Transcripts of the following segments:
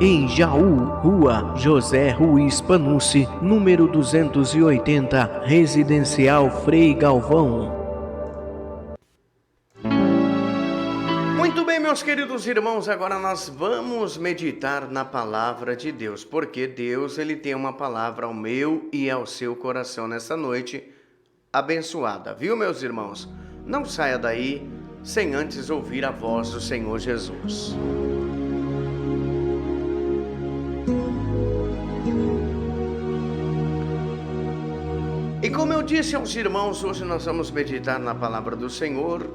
Em Jaú, Rua José Ruiz Panucci, número 280, Residencial Frei Galvão. Muito bem, meus queridos irmãos, agora nós vamos meditar na palavra de Deus, porque Deus ele tem uma palavra ao meu e ao seu coração nessa noite abençoada, viu, meus irmãos? Não saia daí sem antes ouvir a voz do Senhor Jesus. E como eu disse aos irmãos, hoje nós vamos meditar na palavra do Senhor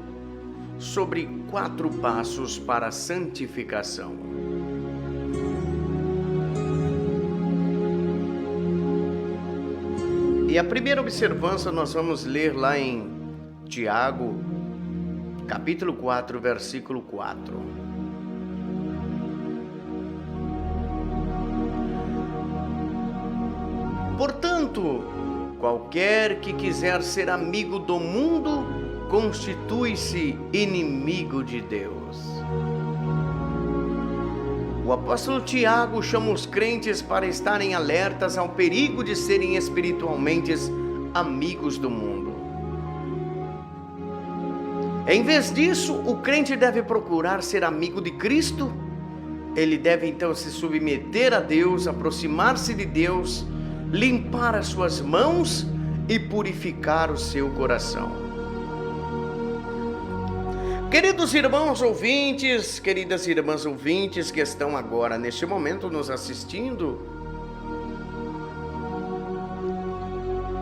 sobre 4 passos para a santificação. E a primeira observância nós vamos ler lá em Tiago, capítulo 4, versículo 4. Portanto, qualquer que quiser ser amigo do mundo, constitui-se inimigo de Deus. O apóstolo Tiago chama os crentes para estarem alertas ao perigo de serem espiritualmente amigos do mundo. Em vez disso, o crente deve procurar ser amigo de Cristo. Ele deve então se submeter a Deus, aproximar-se de Deus, limpar as suas mãos e purificar o seu coração. Queridos irmãos ouvintes, queridas irmãs ouvintes que estão agora neste momento nos assistindo,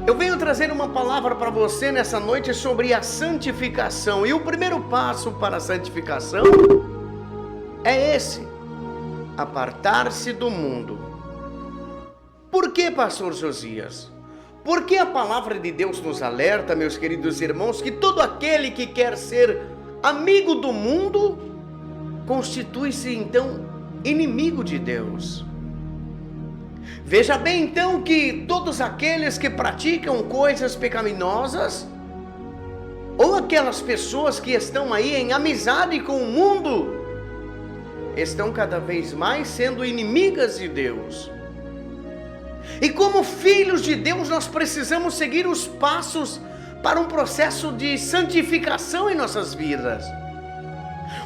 eu venho trazer uma palavra para você nessa noite sobre a santificação. E o primeiro passo para a santificação é esse: apartar-se do mundo. Por que, pastor Josias? Porque a palavra de Deus nos alerta, meus queridos irmãos, que todo aquele que quer ser amigo do mundo constitui-se então inimigo de Deus. Veja bem então que todos aqueles que praticam coisas pecaminosas, ou aquelas pessoas que estão aí em amizade com o mundo, estão cada vez mais sendo inimigas de Deus. E como filhos de Deus, nós precisamos seguir os passos para um processo de santificação em nossas vidas.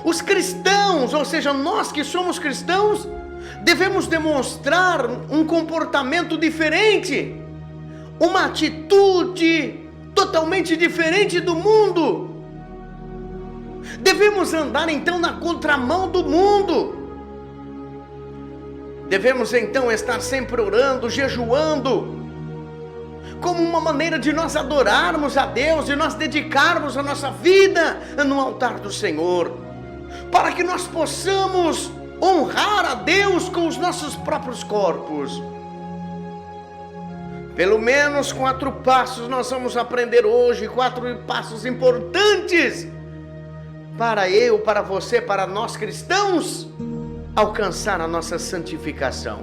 Os cristãos, ou seja, nós que somos cristãos, devemos demonstrar um comportamento diferente, uma atitude totalmente diferente do mundo. Devemos andar então na contramão do mundo. Devemos então estar sempre orando, jejuando, como uma maneira de nós adorarmos a Deus, de nós dedicarmos a nossa vida no altar do Senhor, para que nós possamos honrar a Deus com os nossos próprios corpos. Pelo menos 4 passos nós vamos aprender hoje, 4 passos importantes para eu, para você, para nós cristãos alcançar a nossa santificação.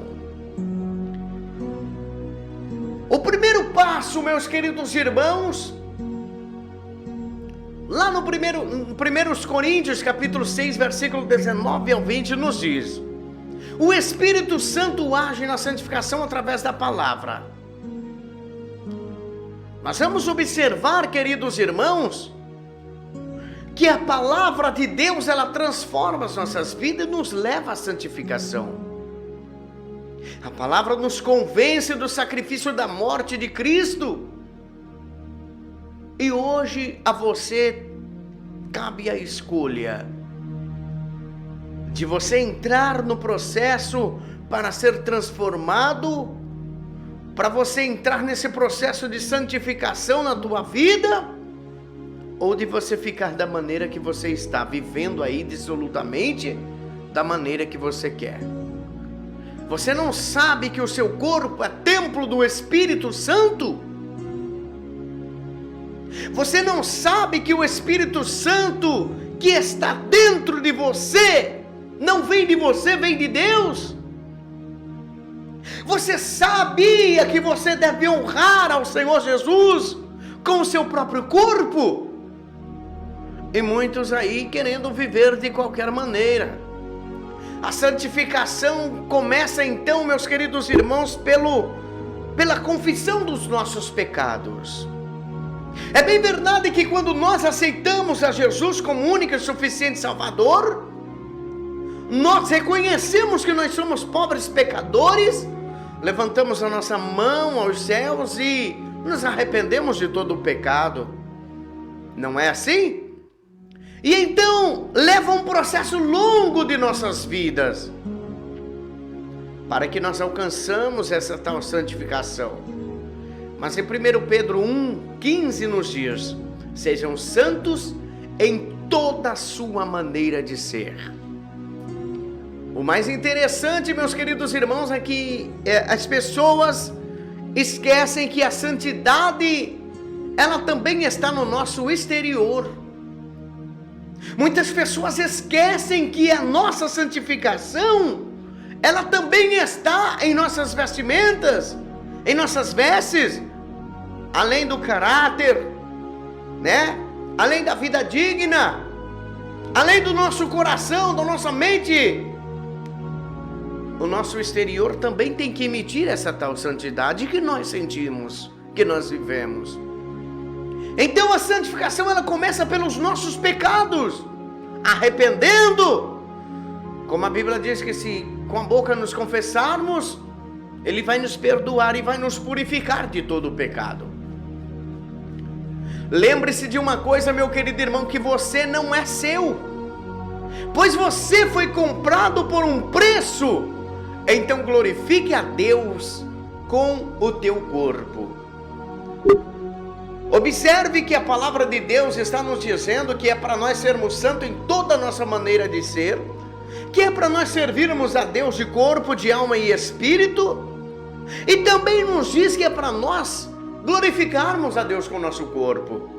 O primeiro passo, meus queridos irmãos, lá no 1 Coríntios, capítulo 6, versículo 19 ao 20, nos diz: o Espírito Santo age na santificação através da palavra. Nós vamos observar, queridos irmãos, que a palavra de Deus, ela transforma as nossas vidas e nos leva à santificação. A palavra nos convence do sacrifício da morte de Cristo. E hoje a você cabe a escolha de você entrar no processo para ser transformado, para você entrar nesse processo de santificação na tua vida, ou de você ficar da maneira que você está, vivendo aí dissolutamente da maneira que você quer. Você não sabe que o seu corpo é templo do Espírito Santo? Você não sabe que o Espírito Santo que está dentro de você não vem de você, vem de Deus? Você sabia que você deve honrar ao Senhor Jesus com o seu próprio corpo? E muitos aí querendo viver de qualquer maneira. A santificação começa então, meus queridos irmãos, pela confissão dos nossos pecados. É bem verdade que quando nós aceitamos a Jesus como único e suficiente Salvador, nós reconhecemos que nós somos pobres pecadores, levantamos a nossa mão aos céus e nos arrependemos de todo o pecado. Não é assim? E então leva um processo longo de nossas vidas para que nós alcançamos essa tal santificação. Mas em 1 Pedro 1,15 nos diz: sejam santos em toda a sua maneira de ser. O mais interessante, meus queridos irmãos, é que as pessoas esquecem que a santidade, ela também está no nosso exterior. Muitas pessoas esquecem que a nossa santificação, ela também está em nossas vestimentas, em nossas vestes, além do caráter, né? Além da vida digna, além do nosso coração, da nossa mente. O nosso exterior também tem que emitir essa tal santidade que nós sentimos, que nós vivemos. Então a santificação, ela começa pelos nossos pecados, arrependendo. Como a Bíblia diz que se com a boca nos confessarmos, Ele vai nos perdoar e vai nos purificar de todo o pecado. Lembre-se de uma coisa, meu querido irmão, que você não é seu, pois você foi comprado por um preço. Então glorifique a Deus com o teu corpo. Observe que a palavra de Deus está nos dizendo que é para nós sermos santos em toda a nossa maneira de ser, que é para nós servirmos a Deus de corpo, de alma e espírito, e também nos diz que é para nós glorificarmos a Deus com o nosso corpo.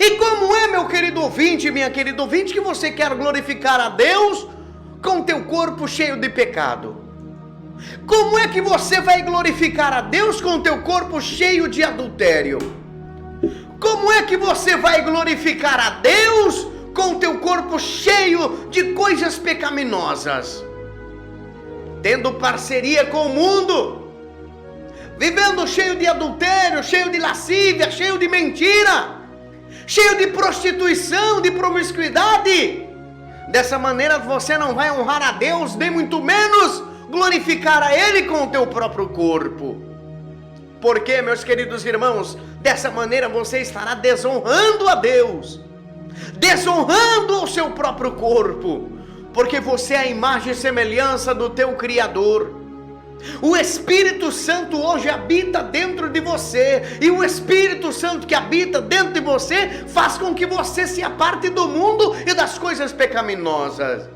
E como é, meu querido ouvinte, minha querida ouvinte, que você quer glorificar a Deus com o teu corpo cheio de pecado? Como é que você vai glorificar a Deus com o teu corpo cheio de adultério? Como é que você vai glorificar a Deus com o teu corpo cheio de coisas pecaminosas? Tendo parceria com o mundo, vivendo cheio de adultério, cheio de lascívia, cheio de mentira, cheio de prostituição, de promiscuidade. Dessa maneira você não vai honrar a Deus, nem muito menos glorificar a Ele com o teu próprio corpo. Porque, meus queridos irmãos, dessa maneira você estará desonrando a Deus, desonrando o seu próprio corpo, porque você é a imagem e semelhança do teu Criador. O Espírito Santo hoje habita dentro de você, e o Espírito Santo que habita dentro de você faz com que você se aparte do mundo e das coisas pecaminosas.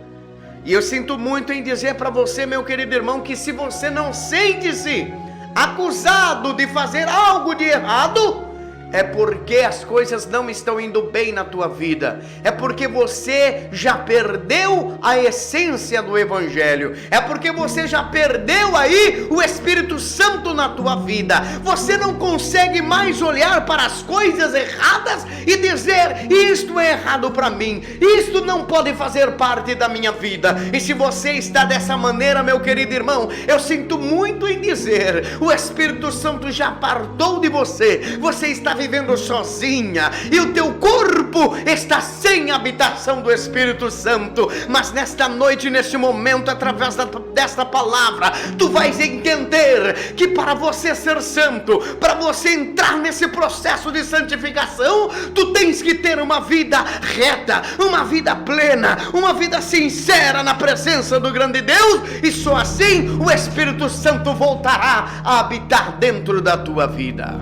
E eu sinto muito em dizer para você, meu querido irmão, que se você não sente-se acusado de fazer algo de errado, é porque as coisas não estão indo bem na tua vida, é porque você já perdeu a essência do Evangelho, é porque você já perdeu aí o Espírito Santo na tua vida. Você não consegue mais olhar para as coisas erradas e dizer: isto é errado para mim, isto não pode fazer parte da minha vida. E se você está dessa maneira, meu querido irmão, eu sinto muito em dizer, o Espírito Santo já apartou de você, você está vivendo sozinha, e o teu corpo está sem a habitação do Espírito Santo. Mas nesta noite, neste momento, através desta palavra, tu vais entender que para você ser santo, para você entrar nesse processo de santificação, tu tens que ter uma vida reta, uma vida plena, uma vida sincera na presença do grande Deus, e só assim o Espírito Santo voltará a habitar dentro da tua vida.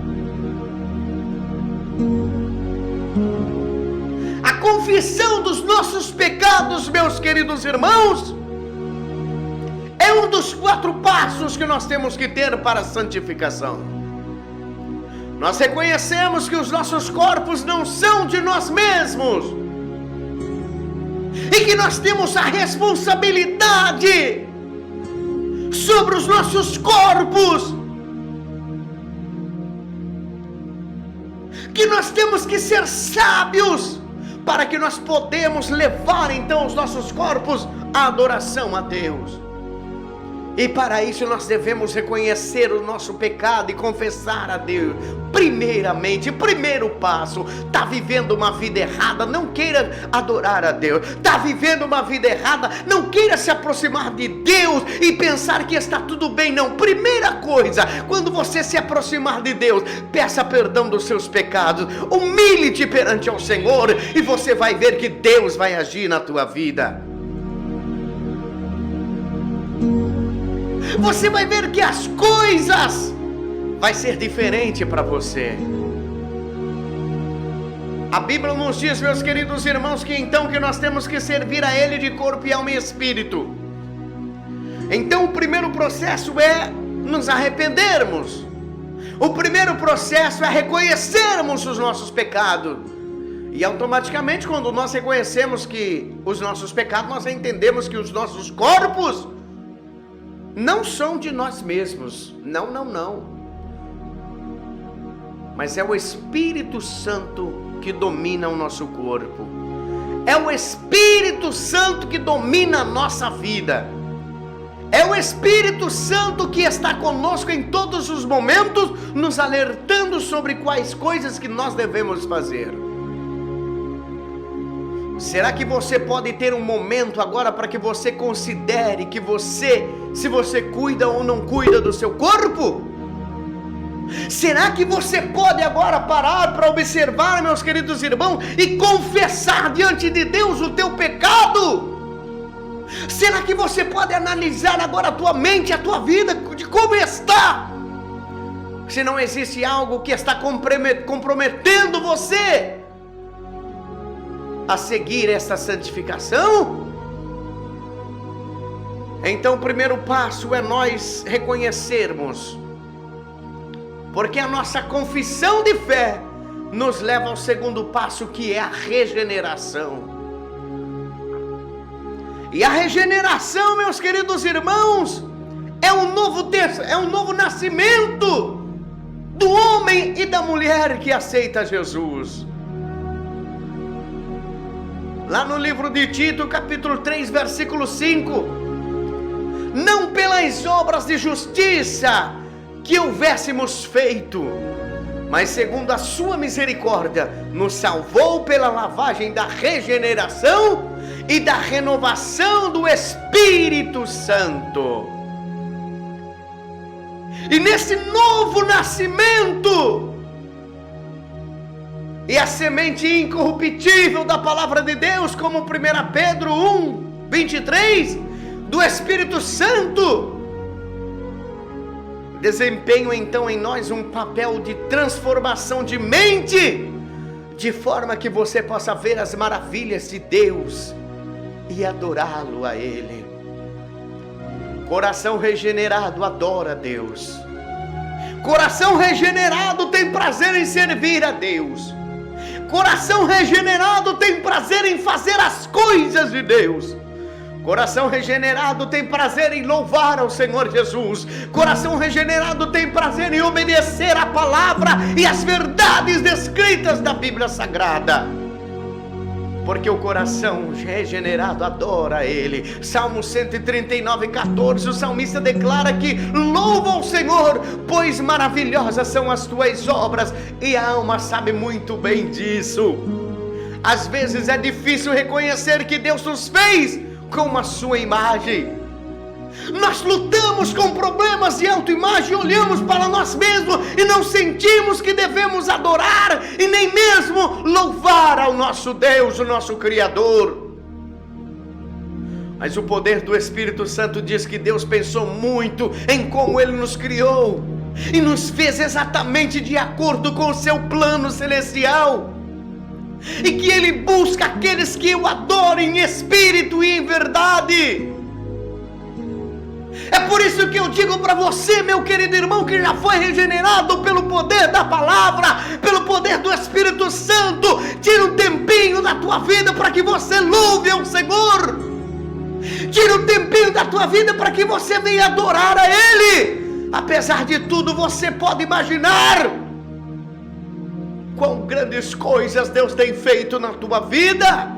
A confissão dos nossos pecados, meus queridos irmãos, é um dos 4 passos que nós temos que ter para a santificação. Nós reconhecemos que os nossos corpos não são de nós mesmos, e que nós temos a responsabilidade sobre os nossos corpos, que nós temos que ser sábios para que nós podemos levar então os nossos corpos a adoração a Deus. E para isso nós devemos reconhecer o nosso pecado e confessar a Deus. Primeiramente, primeiro passo, está vivendo uma vida errada, não queira adorar a Deus. Está vivendo uma vida errada, não queira se aproximar de Deus e pensar que está tudo bem, não. Primeira coisa, quando você se aproximar de Deus, peça perdão dos seus pecados, humilhe-te perante ao Senhor e você vai ver que Deus vai agir na tua vida. Você vai ver que as coisas vai ser diferente para você. A Bíblia nos diz, meus queridos irmãos, que então que nós temos que servir a Ele de corpo e alma e espírito. Então o primeiro processo é nos arrependermos. O primeiro processo é reconhecermos os nossos pecados. E automaticamente, quando nós reconhecemos que os nossos pecados, nós entendemos que os nossos corpos não são de nós mesmos, não. Mas é o Espírito Santo que domina o nosso corpo. É o Espírito Santo que domina a nossa vida. É o Espírito Santo que está conosco em todos os momentos, nos alertando sobre quais coisas que nós devemos fazer. Será que você pode ter um momento agora para que você considere que se você cuida ou não cuida do seu corpo? Será que você pode agora parar para observar, meus queridos irmãos, e confessar diante de Deus o teu pecado? Será que você pode analisar agora a tua mente, a tua vida, de como está? Se não existe algo que está comprometendo você a seguir essa santificação, então o primeiro passo é nós reconhecermos, porque a nossa confissão de fé nos leva ao segundo passo, que é a regeneração. E a regeneração, meus queridos irmãos, é um novo nascimento do homem e da mulher que aceita Jesus. Lá no livro de Tito, capítulo 3, versículo 5: não pelas obras de justiça que houvéssemos feito, mas segundo a sua misericórdia, nos salvou pela lavagem da regeneração e da renovação do Espírito Santo. E nesse novo nascimento, e a semente incorruptível da palavra de Deus, como 1 Pedro 1, 23, do Espírito Santo, desempenham então em nós um papel de transformação de mente, de forma que você possa ver as maravilhas de Deus e adorá-lo a Ele. Coração regenerado adora a Deus. Coração regenerado tem prazer em servir a Deus. Coração regenerado tem prazer em fazer as coisas de Deus. Coração regenerado tem prazer em louvar ao Senhor Jesus. Coração regenerado tem prazer em obedecer a palavra e as verdades descritas da Bíblia Sagrada. Porque o coração regenerado adora a Ele. Salmo 139, 14, o salmista declara que louva ao Senhor, pois maravilhosas são as tuas obras, e a alma sabe muito bem disso. Às vezes é difícil reconhecer que Deus nos fez com a sua imagem. Nós lutamos com problemas de autoimagem, olhamos para nós mesmos e não sentimos que devemos adorar e nem mesmo louvar ao nosso Deus, o nosso Criador. Mas o poder do Espírito Santo diz que Deus pensou muito em como Ele nos criou e nos fez exatamente de acordo com o seu plano celestial, e que Ele busca aqueles que o adorem em espírito e em verdade. É por isso que eu digo para você, meu querido irmão, que já foi regenerado pelo poder da palavra, pelo poder do Espírito Santo, tira um tempinho da tua vida para que você louve ao Senhor. Tira um tempinho da tua vida para que você venha adorar a Ele. Apesar de tudo, você pode imaginar quão grandes coisas Deus tem feito na tua vida.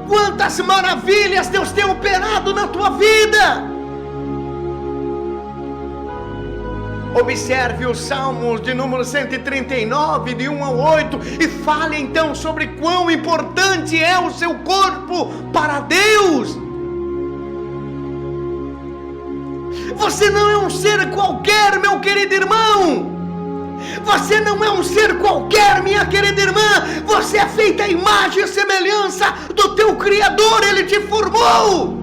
quantas maravilhas Deus tem operado na tua vida. Observe os Salmos de número 139, de 1 ao 8, e fale então sobre quão importante é o seu corpo para Deus. Você não é um ser qualquer, meu querido irmão. Você não é um ser qualquer, minha querida irmã. Você é feita à imagem e semelhança do teu Criador. Ele te formou.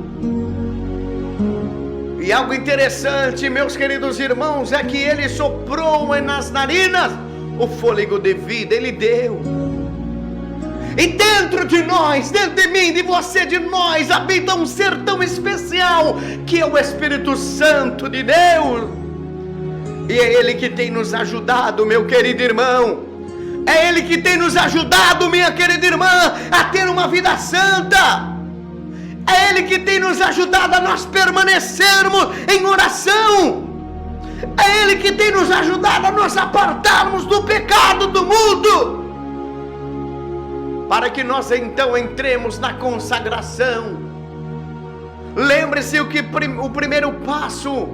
E algo interessante, meus queridos irmãos, é que Ele soprou nas narinas o fôlego de vida. Ele deu. E dentro de nós, dentro de mim, de você, de nós, habita um ser tão especial, que é o Espírito Santo de Deus. E é Ele que tem nos ajudado, meu querido irmão. É Ele que tem nos ajudado, minha querida irmã, a ter uma vida santa. É Ele que tem nos ajudado a nós permanecermos em oração. É Ele que tem nos ajudado a nos apartarmos do pecado do mundo, para que nós então entremos na consagração. Lembre-se que o primeiro passo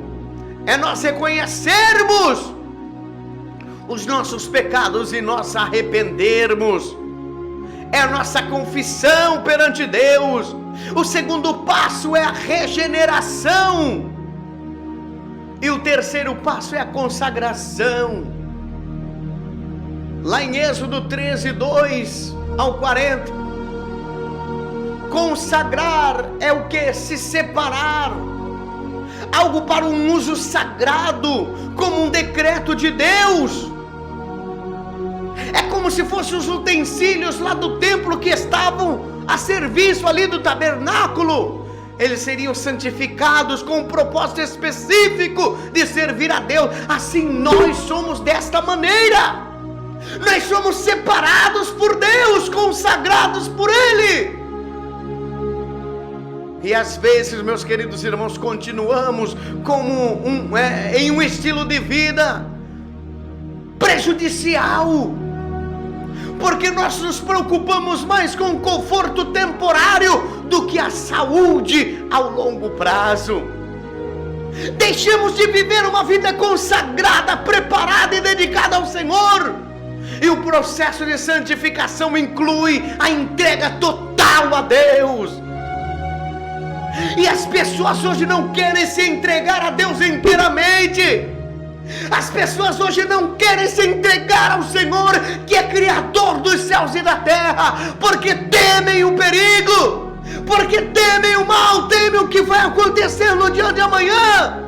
é nós reconhecermos os nossos pecados e nós arrependermos. É a nossa confissão perante Deus. O segundo passo é a regeneração. E o terceiro passo é a consagração. Lá em Êxodo 13, 2 ao 40. Consagrar é o que? Se separar. Algo para um uso sagrado, como um decreto de Deus. É como se fossem os utensílios lá do templo que estavam a serviço ali do tabernáculo. Eles seriam santificados com um propósito específico de servir a Deus. Assim nós somos desta maneira. Nós somos separados por Deus, consagrados por Ele. E às vezes, meus queridos irmãos, continuamos como em um estilo de vida prejudicial, porque nós nos preocupamos mais com o conforto temporário do que a saúde ao longo prazo. Deixamos de viver uma vida consagrada, preparada e dedicada ao Senhor. E o processo de santificação inclui a entrega total a Deus. E as pessoas hoje não querem se entregar a Deus inteiramente. As pessoas hoje não querem se entregar ao Senhor, que é Criador dos céus e da terra, porque temem o perigo, porque temem o mal, temem o que vai acontecer no dia de amanhã.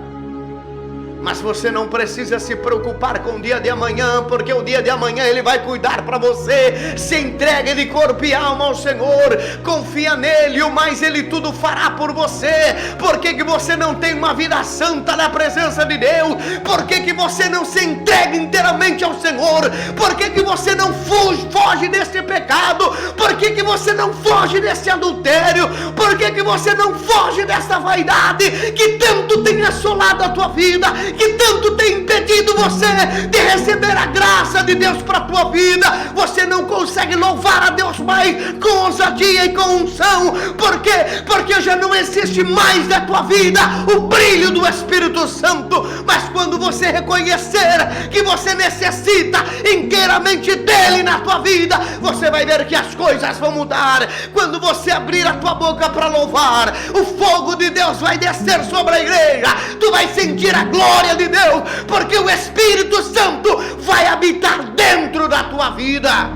Mas você não precisa se preocupar com o dia de amanhã, porque o dia de amanhã Ele vai cuidar para você. Se entregue de corpo e alma ao Senhor, confia nele, o mais Ele tudo fará por você. Por que você não tem uma vida santa na presença de Deus? Por que você não se entrega inteiramente ao Senhor? Por que você não foge desse pecado? Por que você não foge desse adultério? Por que você não foge dessa vaidade que tanto tem assolado a tua vida, que tanto tem impedido você de receber a graça de Deus para a tua vida? Você não consegue louvar a Deus mais com ousadia e com unção. Por quê? Porque já não existe mais na tua vida o brilho do Espírito Santo. Mas quando você reconhecer que você necessita inteiramente dele na tua vida, você vai ver que as coisas vão mudar. Quando você abrir a tua boca para louvar, o fogo de Deus vai descer sobre a igreja. Tu vai sentir a glória de Deus, porque o Espírito Santo vai habitar dentro da tua vida.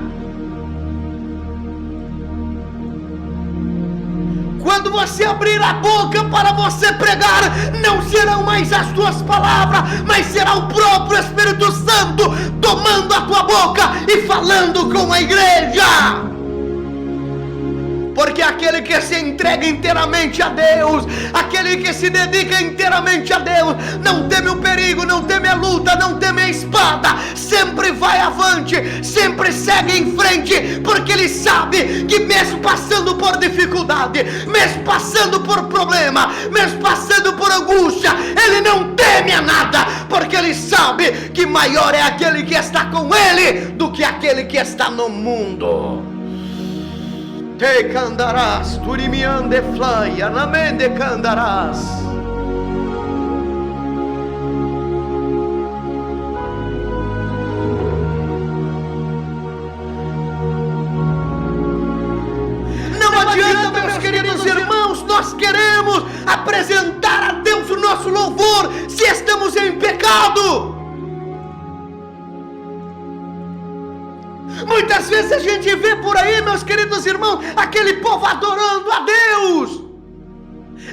Quando você abrir a boca para você pregar, não serão mais as tuas palavras, mas será o próprio Espírito Santo tomando a tua boca e falando com a igreja. Porque aquele que se entrega inteiramente a Deus, aquele que se dedica inteiramente a Deus, não teme o perigo, não teme a luta, não teme a espada, sempre vai avante, sempre segue em frente, porque ele sabe que mesmo passando por dificuldade, mesmo passando por problema, mesmo passando por angústia, ele não teme a nada, porque ele sabe que maior é aquele que está com ele do que aquele que está no mundo. Te candarás, turimiande flaia, namende candarás. Não adianta, meus queridos irmãos, nós queremos apresentar a Deus o nosso louvor se estamos em pecado. Muitas vezes a gente vê por aí, meus queridos irmãos, aquele povo adorando a Deus.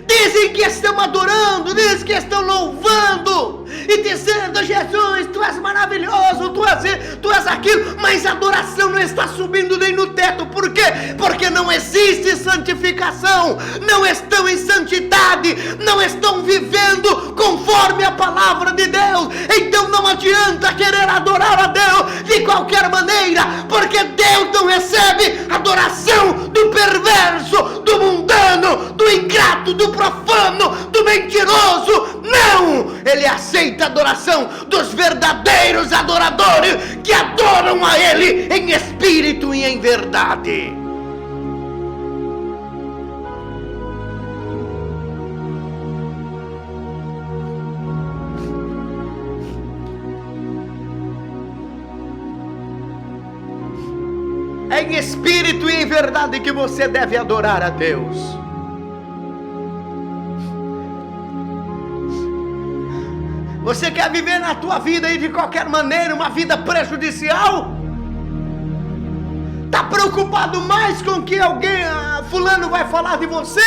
Dizem que estão adorando, dizem que estão louvando e dizendo: Jesus, tu és maravilhoso, tu és aquilo, mas a adoração não está subindo nem no teto. Por quê? Porque não existe santificação, não estão em santidade, não estão vivendo conforme a palavra de Deus. Então não adianta querer adorar a Deus de qualquer maneira, porque Deus não recebe adoração do perverso, do mundano, do ingrato, do profano, do mentiroso. Não! Ele aceita a adoração dos verdadeiros adoradores que adoram a Ele em espírito e em verdade. É em espírito e em verdade que você deve adorar a Deus. Você quer viver na tua vida aí de qualquer maneira, uma vida prejudicial? Está preocupado mais com o que alguém, fulano vai falar de você?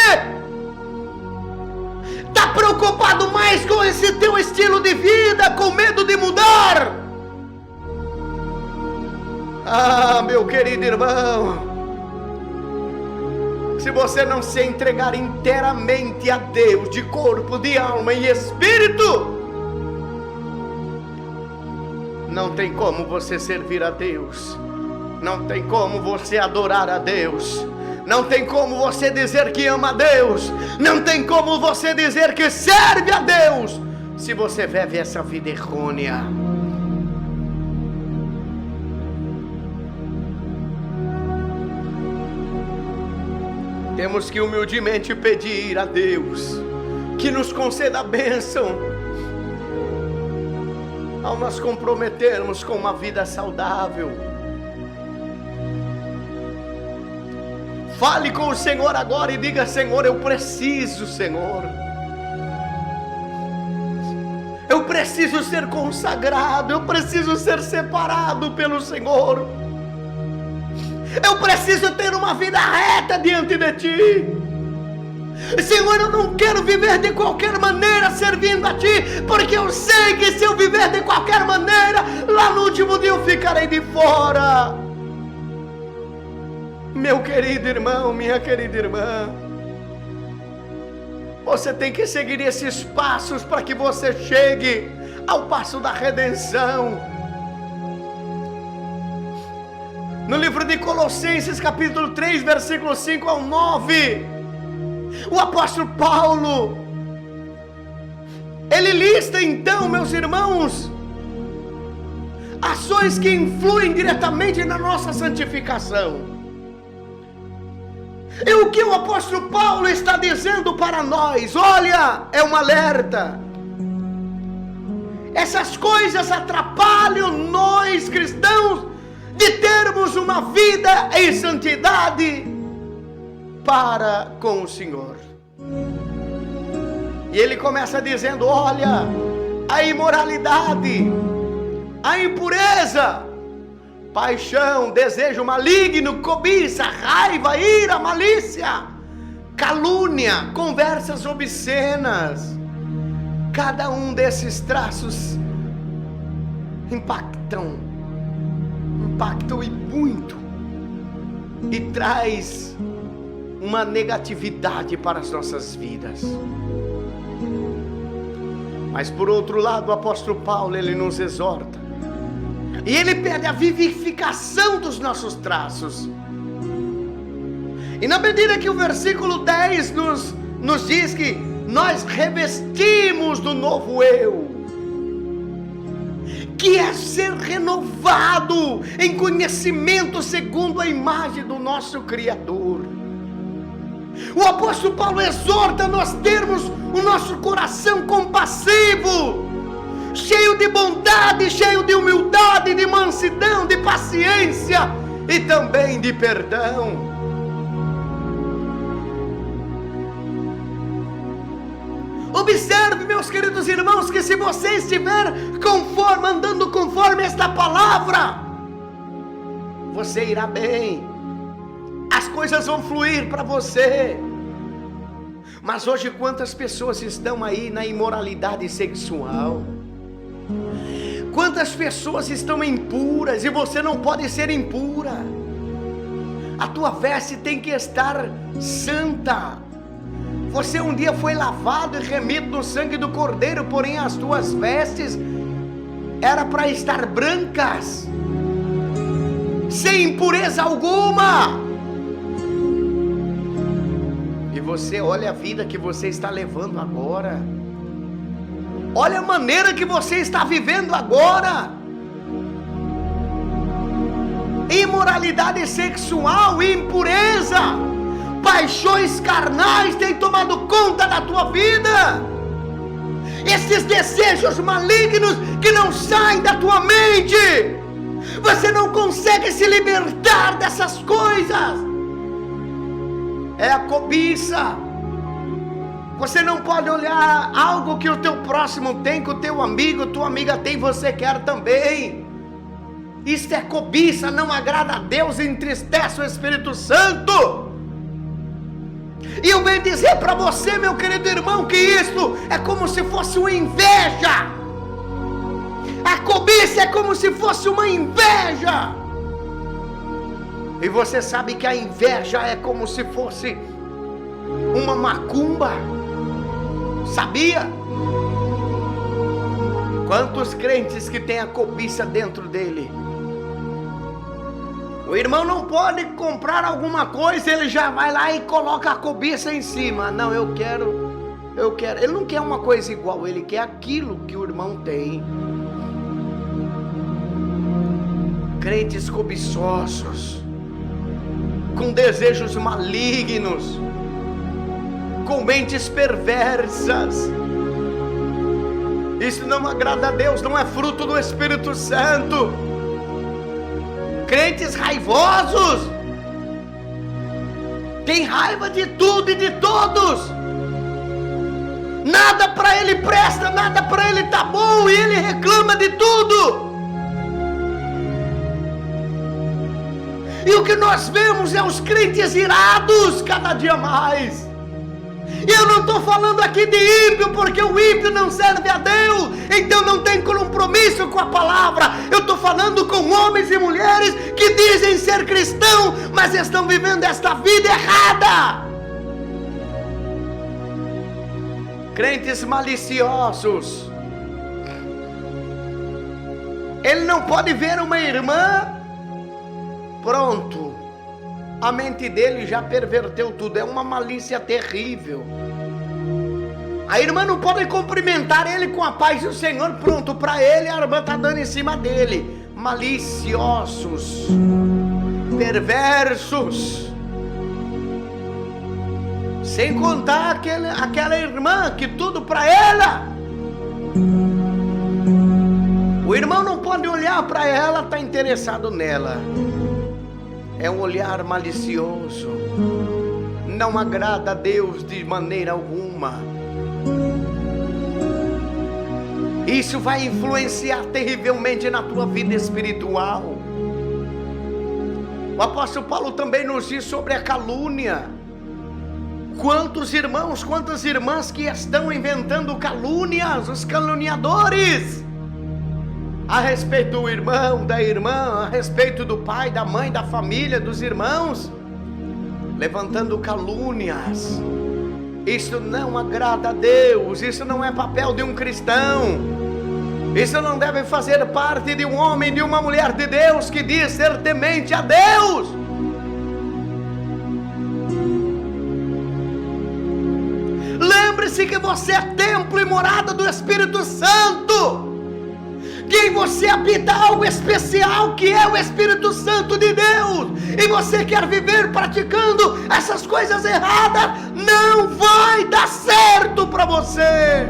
Está preocupado mais com esse teu estilo de vida, com medo de mudar? Ah, meu querido irmão, se você não se entregar inteiramente a Deus, de corpo, de alma e espírito, não tem como você servir a Deus, não tem como você adorar a Deus, não tem como você dizer que ama a Deus, não tem como você dizer que serve a Deus, se você vive essa vida errônea. Temos que humildemente pedir a Deus que nos conceda a bênção, ao nos comprometermos com uma vida saudável. Fale com o Senhor agora e diga: Senhor, eu preciso, Senhor. Eu preciso ser consagrado, eu preciso ser separado pelo Senhor. Eu preciso ter uma vida reta diante de Ti. Senhor, eu não quero viver de qualquer maneira servindo a Ti, porque eu sei que se eu viver de qualquer maneira, lá no último dia eu ficarei de fora. Meu querido irmão, minha querida irmã, você tem que seguir esses passos para que você chegue ao passo da redenção. No livro de Colossenses capítulo 3, versículo 5 ao 9, o apóstolo Paulo, ele lista então, meus irmãos, ações que influem diretamente na nossa santificação. E o que o apóstolo Paulo está dizendo para nós? Olha, é um alerta. Essas coisas atrapalham nós cristãos de termos uma vida em santidade para com o Senhor. E ele começa dizendo: olha, a imoralidade, a impureza, paixão, desejo maligno, cobiça, raiva, ira, malícia, calúnia, conversas obscenas. Cada um desses traços impactam e muito, e traz uma negatividade para as nossas vidas. Mas por outro lado, o apóstolo Paulo, ele nos exorta, e ele pede a vivificação dos nossos traços. E na medida que o versículo 10 nos diz que nós revestimos do novo eu, que é ser renovado em conhecimento segundo a imagem do nosso Criador. O apóstolo Paulo exorta nós termos o nosso coração compassivo, cheio de bondade, cheio de humildade, de mansidão, de paciência e também de perdão. Observe, meus queridos irmãos, que se você estiver andando conforme esta palavra, você irá bem, as coisas vão fluir para você. Mas hoje quantas pessoas estão aí na imoralidade sexual? Quantas pessoas estão impuras, e você não pode ser impura. A tua veste tem que estar santa. Você um dia foi lavado e remido no sangue do Cordeiro, porém as tuas vestes era para estar brancas, sem impureza alguma. E você olha a vida que você está levando agora, olha a maneira que você está vivendo agora. Imoralidade sexual, impureza, paixões carnais têm tomado conta da tua vida. Esses desejos malignos que não saem da tua mente, você não consegue se libertar dessas coisas. É a cobiça. Você não pode olhar algo que o teu próximo tem, que o teu amigo, tua amiga tem, você quer também. Isso é cobiça, não agrada a Deus, entristece o Espírito Santo. E eu venho dizer para você, meu querido irmão, que isso é como se fosse uma inveja. A cobiça é como se fosse uma inveja. E você sabe que a inveja é como se fosse uma macumba. Sabia? Quantos crentes que tem a cobiça dentro dele? O irmão não pode comprar alguma coisa, ele já vai lá e coloca a cobiça em cima. Não, eu quero. Ele não quer uma coisa igual, ele quer aquilo que o irmão tem. Crentes cobiçosos, com desejos malignos, com mentes perversas. Isso não agrada a Deus, não é fruto do Espírito Santo. Crentes raivosos, tem raiva de tudo e de todos. Nada para ele presta, nada para ele tá bom, e ele reclama de tudo. E o que nós vemos é os crentes irados cada dia mais. Eu não estou falando aqui de ímpio, porque o ímpio não serve a Deus, então não tem compromisso com a palavra. Eu estou falando com homens e mulheres que dizem ser cristão, mas estão vivendo esta vida errada. Crentes maliciosos. Ele não pode ver uma irmã, pronto, a mente dele já perverteu tudo. É uma malícia terrível. A irmã não pode cumprimentar ele com a paz do Senhor, pronto, para ele a irmã está dando em cima dele. Maliciosos, perversos. Sem contar aquela irmã que tudo para ela. O irmão não pode olhar para ela, está interessado nela. É um olhar malicioso, não agrada a Deus de maneira alguma. Isso vai influenciar terrivelmente na tua vida espiritual. O apóstolo Paulo também nos diz sobre a calúnia. Quantos irmãos, quantas irmãs que estão inventando calúnias, os caluniadores, a respeito do irmão, da irmã, a respeito do pai, da mãe, da família, dos irmãos, levantando calúnias. Isso não agrada a Deus, isso não é papel de um cristão, isso não deve fazer parte de um homem, de uma mulher de Deus que diz ser temente a Deus. Lembre-se que você é templo e morada do Espírito Santo. que em você habita algo especial, que é o Espírito Santo de Deus, e você quer viver praticando essas coisas erradas, não vai dar certo para você.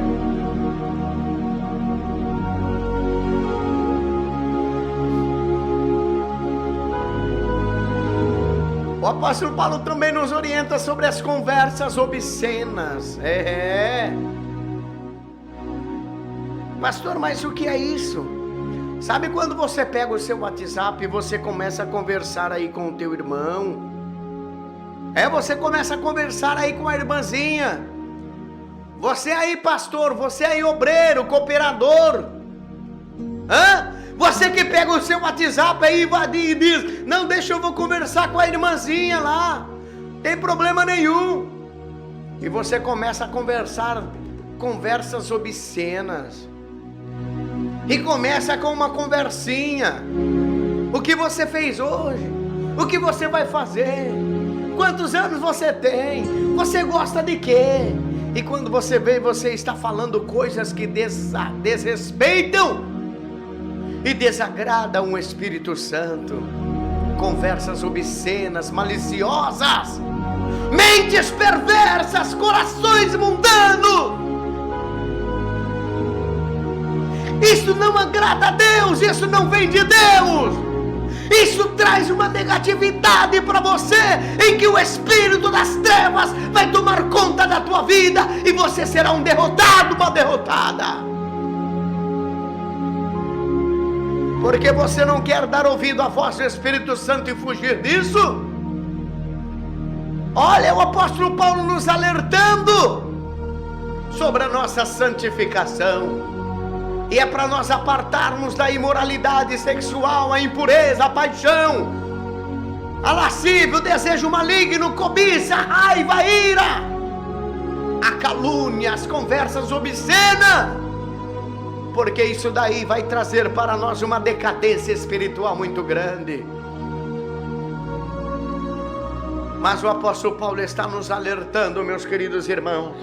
O apóstolo Paulo também nos orienta sobre as conversas obscenas. Pastor, mas o que é isso? Sabe quando você pega o seu WhatsApp e você começa a conversar aí com o teu irmão? Você começa a conversar aí com a irmãzinha. Você aí, pastor, você aí, obreiro, cooperador. Você que pega o seu WhatsApp aí e diz: não, deixa, eu vou conversar com a irmãzinha lá, tem problema nenhum. E você começa a conversar conversas obscenas. E começa com uma conversinha. O que você fez hoje? O que você vai fazer? Quantos anos você tem? Você gosta de quê? E quando você vê, você está falando coisas que desrespeitam e desagradam o Espírito Santo. Conversas obscenas, maliciosas, mentes perversas, corações mundanos. Isso não agrada a Deus, isso não vem de Deus. Isso traz uma negatividade para você, em que o espírito das trevas vai tomar conta da tua vida e você será um derrotado, uma derrotada. Porque você não quer dar ouvido à voz do Espírito Santo e fugir disso? Olha o apóstolo Paulo nos alertando sobre a nossa santificação. E é para nós apartarmos da imoralidade sexual, a impureza, a paixão, a lascívia, o desejo maligno, cobiça, a raiva, a ira, a calúnia, as conversas obscenas. Porque isso daí vai trazer para nós uma decadência espiritual muito grande. Mas o apóstolo Paulo está nos alertando, meus queridos irmãos,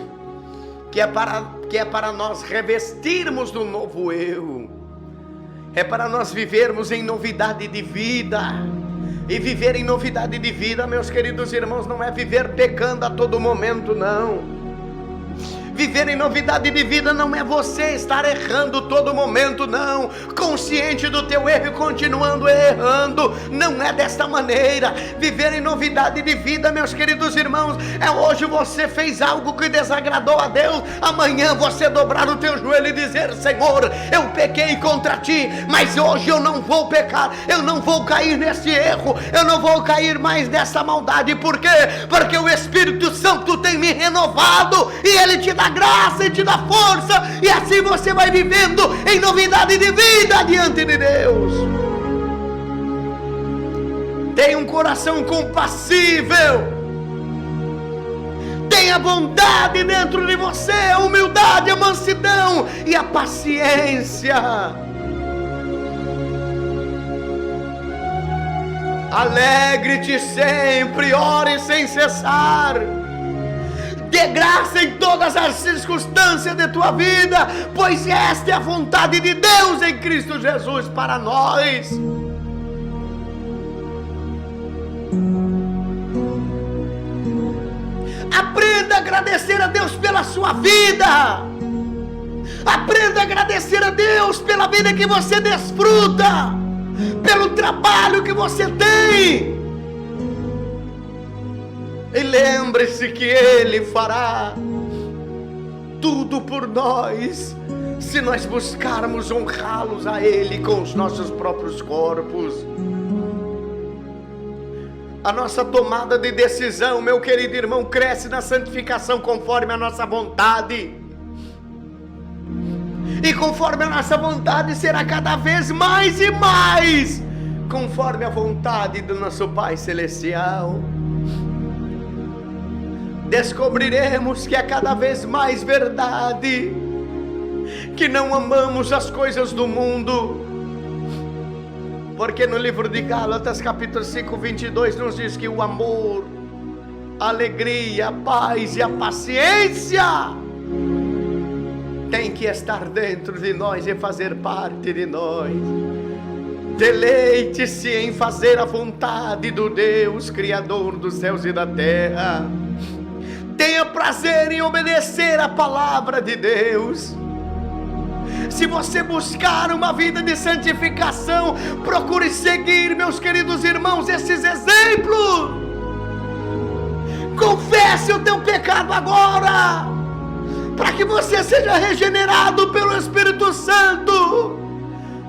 que é para nós revestirmos do novo eu, é para nós vivermos em novidade de vida. E viver em novidade de vida, meus queridos irmãos, não é viver pecando a todo momento, não. Viver em novidade de vida não é você estar errando todo momento, não. Consciente do teu erro e continuando errando. Não é desta maneira. Viver em novidade de vida, meus queridos irmãos, é hoje você fez algo que desagradou a Deus. Amanhã você dobrar o teu joelho e dizer: Senhor, eu pequei contra ti, mas hoje eu não vou pecar. Eu não vou cair nesse erro. Eu não vou cair mais nessa maldade. Por quê? Porque o Espírito Santo tem me renovado e Ele te dá graça e te dá força, e assim você vai vivendo em novidade de vida diante de Deus. Tenha um coração compassível, tenha bondade dentro de você, a humildade, a mansidão e a paciência. Alegre-te sempre, ore sem cessar. Dê graça em todas as circunstâncias de tua vida, pois esta é a vontade de Deus em Cristo Jesus para nós. Aprenda a agradecer a Deus pela sua vida. Aprenda a agradecer a Deus pela vida que você desfruta, pelo trabalho que você tem. E lembre-se que Ele fará tudo por nós, se nós buscarmos honrá-los a Ele com os nossos próprios corpos. A nossa tomada de decisão, meu querido irmão, cresce na santificação conforme a nossa vontade. E conforme a nossa vontade será cada vez mais e mais conforme a vontade do nosso Pai Celestial. Descobriremos que é cada vez mais verdade que não amamos as coisas do mundo, porque no livro de Gálatas capítulo 5, 22 nos diz que o amor, a alegria, a paz e a paciência tem que estar dentro de nós e fazer parte de nós. Deleite-se em fazer a vontade do Deus Criador dos céus e da terra. Tenha prazer em obedecer a palavra de Deus. Se você buscar uma vida de santificação, procure seguir, meus queridos irmãos, esses exemplos. Confesse o teu pecado agora, para que você seja regenerado pelo Espírito Santo,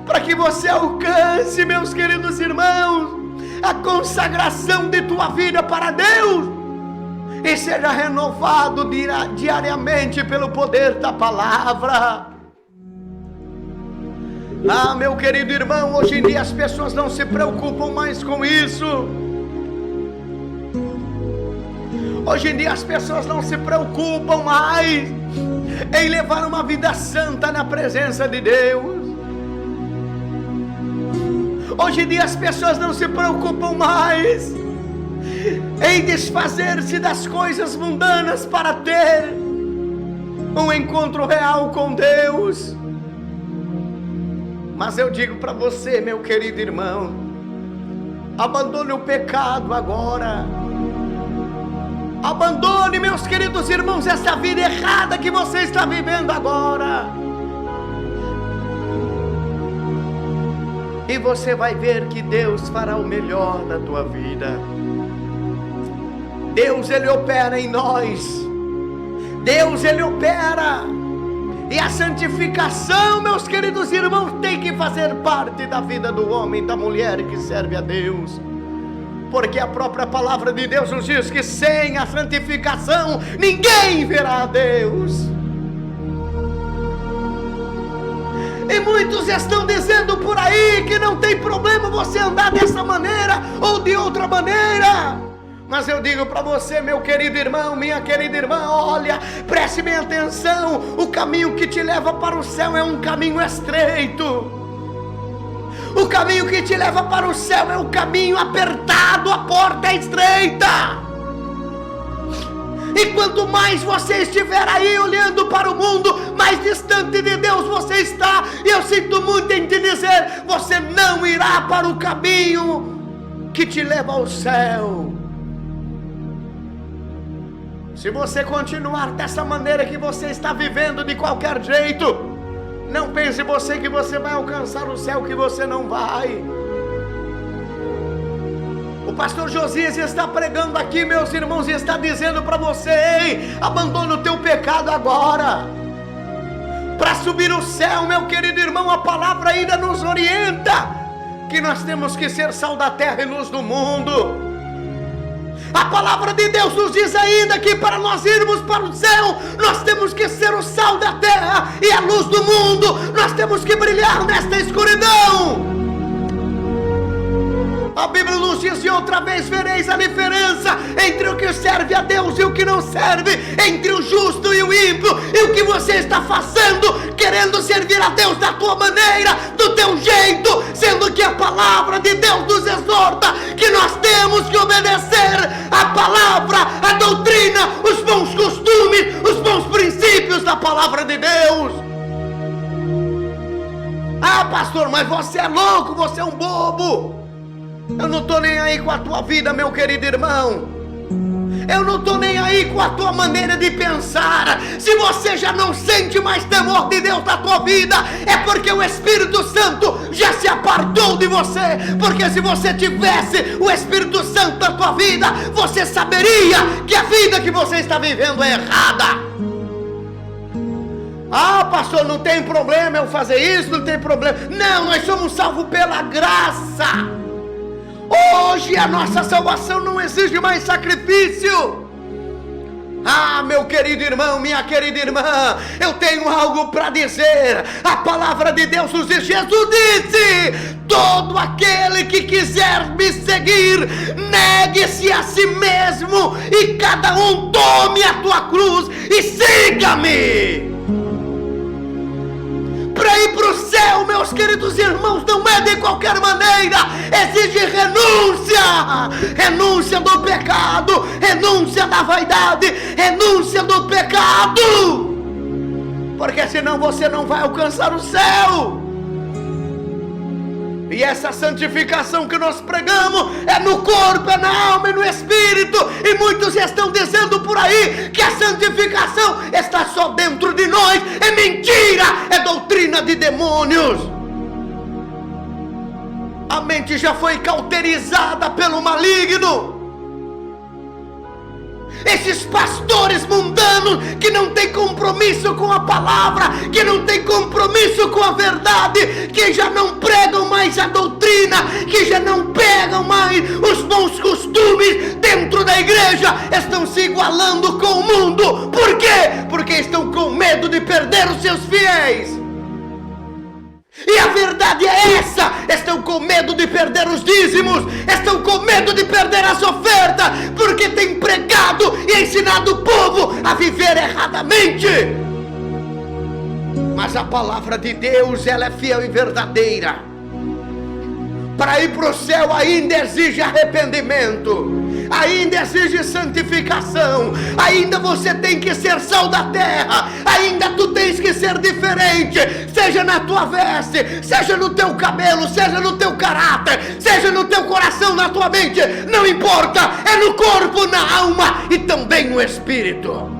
para que você alcance, meus queridos irmãos, a consagração de tua vida para Deus e seja renovado diariamente pelo poder da palavra. Ah, meu querido irmão, hoje em dia as pessoas não se preocupam mais com isso. Hoje em dia as pessoas não se preocupam mais em levar uma vida santa na presença de Deus. Hoje em dia as pessoas não se preocupam mais em desfazer-se das coisas mundanas para ter um encontro real com Deus. Mas eu digo para você, meu querido irmão, abandone o pecado agora. Abandone, meus queridos irmãos, essa vida errada que você está vivendo agora. E você vai ver que Deus fará o melhor na tua vida. Deus, Ele opera em nós. Deus, Ele opera. E a santificação, meus queridos irmãos, tem que fazer parte da vida do homem e da mulher que serve a Deus. Porque a própria palavra de Deus nos diz que sem a santificação ninguém verá a Deus. E muitos estão dizendo por aí que não tem problema você andar dessa maneira ou de outra maneira. Mas eu digo para você, meu querido irmão, minha querida irmã, olha, preste bem atenção, o caminho que te leva para o céu é um caminho estreito. O caminho que te leva para o céu é um caminho apertado, a porta é estreita. E quanto mais você estiver aí olhando para o mundo, mais distante de Deus você está. E eu sinto muito em te dizer, você não irá para o caminho que te leva ao céu. Se você continuar dessa maneira que você está vivendo de qualquer jeito, não pense você que você vai alcançar o céu, que você não vai. O pastor Josias está pregando aqui, meus irmãos, e está dizendo para você, ei, abandona o teu pecado agora. Para subir o céu, meu querido irmão, a palavra ainda nos orienta que nós temos que ser sal da terra e luz do mundo. A palavra de Deus nos diz ainda que para nós irmos para o céu, nós temos que ser o sal da terra e a luz do mundo. Nós temos que brilhar nesta escuridão. A Bíblia nos diz, e outra vez vereis a diferença entre o que serve a Deus e o que não serve, entre o justo e o ímpio, e o que você está fazendo, querendo servir a Deus da tua maneira, do teu jeito, sendo que a palavra de Deus nos exorta que nós temos que obedecer a palavra, a doutrina, os bons costumes, os bons princípios da palavra de Deus. Ah, pastor, mas você é louco, você é um bobo. Eu não estou nem aí com a tua vida, meu querido irmão. Eu não estou nem aí com a tua maneira de pensar. Se você já não sente mais temor de Deus na tua vida, é porque o Espírito Santo já se apartou de você. Porque se você tivesse o Espírito Santo na tua vida, você saberia que a vida que você está vivendo é errada. Ah, pastor, não tem problema eu fazer isso, não tem problema. Não, nós somos salvos pela graça. Hoje a nossa salvação não exige mais sacrifício. Ah, meu querido irmão, minha querida irmã, eu tenho algo para dizer. A palavra de Deus nos diz, Jesus disse, todo aquele que quiser me seguir, negue-se a si mesmo, e cada um tome a tua cruz e siga-me. Para ir para o céu, meus queridos irmãos, não é de qualquer maneira, exige renúncia do pecado, renúncia da vaidade, renúncia do pecado, porque senão você não vai alcançar o céu. E essa santificação que nós pregamos é no corpo, é na alma e no espírito. E muitos estão dizendo por aí que a santificação está só dentro de nós. É mentira, é doutrina de demônios. A mente já foi cauterizada pelo maligno. Esses pastores mundanos que não têm compromisso com a palavra, que não têm compromisso com a verdade, que já não pregam mais a doutrina, que já não pegam mais os bons costumes dentro da igreja, estão se igualando com o mundo. Por quê? Porque estão com medo de perder os seus fiéis. E a verdade é essa: estão com medo de perder os dízimos, estão com medo de perder as ofertas, porque têm pregado e ensinado o povo a viver erradamente. Mas a palavra de Deus, ela é fiel e verdadeira. Para ir para o céu ainda exige arrependimento, ainda exige santificação, ainda você tem que ser sal da terra, ainda tu tens que ser diferente, seja na tua veste, seja no teu cabelo, seja no teu caráter, seja no teu coração, na tua mente, não importa, é no corpo, na alma e também no espírito.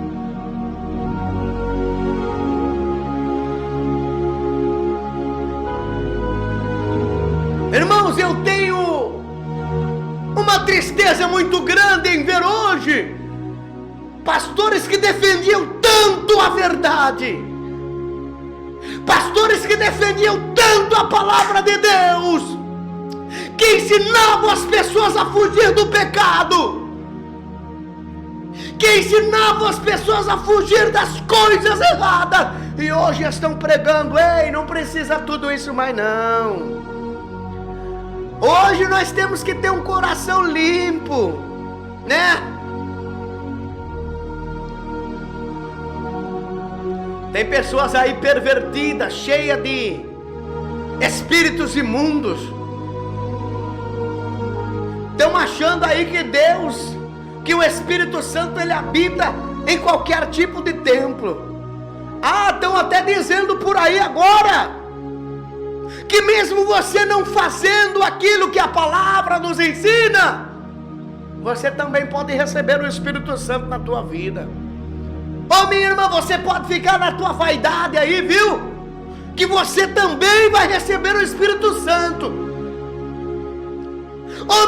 Irmãos, eu tenho uma tristeza muito grande em ver hoje pastores que defendiam tanto a verdade, pastores que defendiam tanto a palavra de Deus, que ensinavam as pessoas a fugir do pecado, que ensinavam as pessoas a fugir das coisas erradas, e hoje estão pregando: ei, não precisa tudo isso mais não. Hoje nós temos que ter um coração limpo, né? Tem pessoas aí pervertidas, cheias de espíritos imundos. Estão achando aí que Deus, que o Espírito Santo, ele habita em qualquer tipo de templo. Estão até dizendo por aí agora que mesmo você não fazendo aquilo que a palavra nos ensina, você também pode receber o Espírito Santo na tua vida. Minha irmã, você pode ficar na tua vaidade aí, viu? Que você também vai receber o Espírito Santo.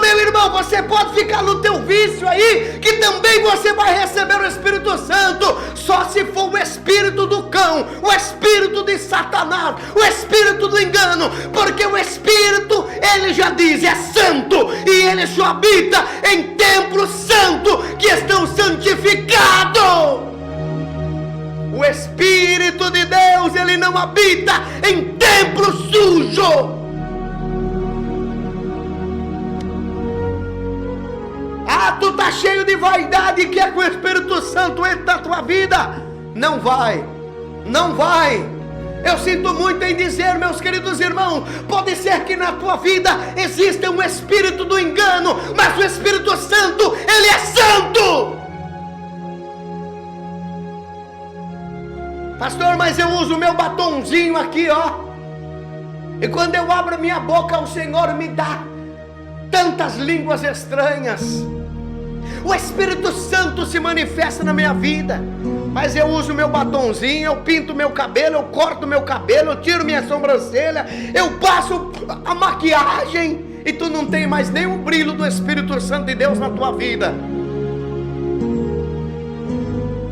Meu irmão, você pode ficar no teu vício aí, que também você vai receber o Espírito Santo, só se for o espírito do cão, o espírito de Satanás, o espírito do engano, porque o Espírito, ele já diz, é santo, e ele só habita em templos santos, que estão santificados. O Espírito de Deus, ele não habita em templo sujo. Tu está cheio de vaidade e quer que o Espírito Santo entre na tua vida? Não vai, não vai. Eu sinto muito em dizer, meus queridos irmãos, pode ser que na tua vida exista um espírito do engano, mas o Espírito Santo, ele é santo. Pastor, mas eu uso o meu batonzinho aqui, ó, e quando eu abro minha boca, o Senhor me dá tantas línguas estranhas. O Espírito Santo se manifesta na minha vida, mas eu uso meu batonzinho, eu pinto meu cabelo, eu corto meu cabelo, eu tiro minha sobrancelha, eu passo a maquiagem, e tu não tem mais nem o brilho do Espírito Santo de Deus na tua vida.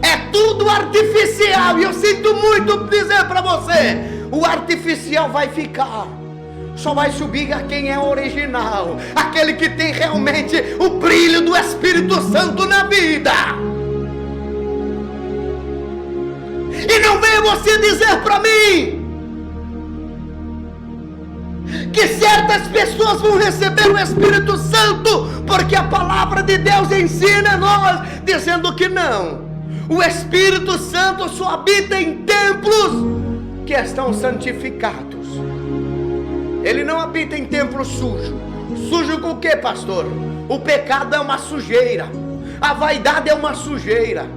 É tudo artificial, e eu sinto muito dizer para você, o artificial vai ficar. Só vai subir a quem é original, aquele que tem realmente o brilho do Espírito Santo na vida. E não venha você dizer para mim que certas pessoas vão receber o Espírito Santo, porque a palavra de Deus ensina a nós, dizendo que não. O Espírito Santo só habita em templos que estão santificados. Ele não habita em templo sujo. Sujo com o que, pastor? O pecado é uma sujeira, a vaidade é uma sujeira.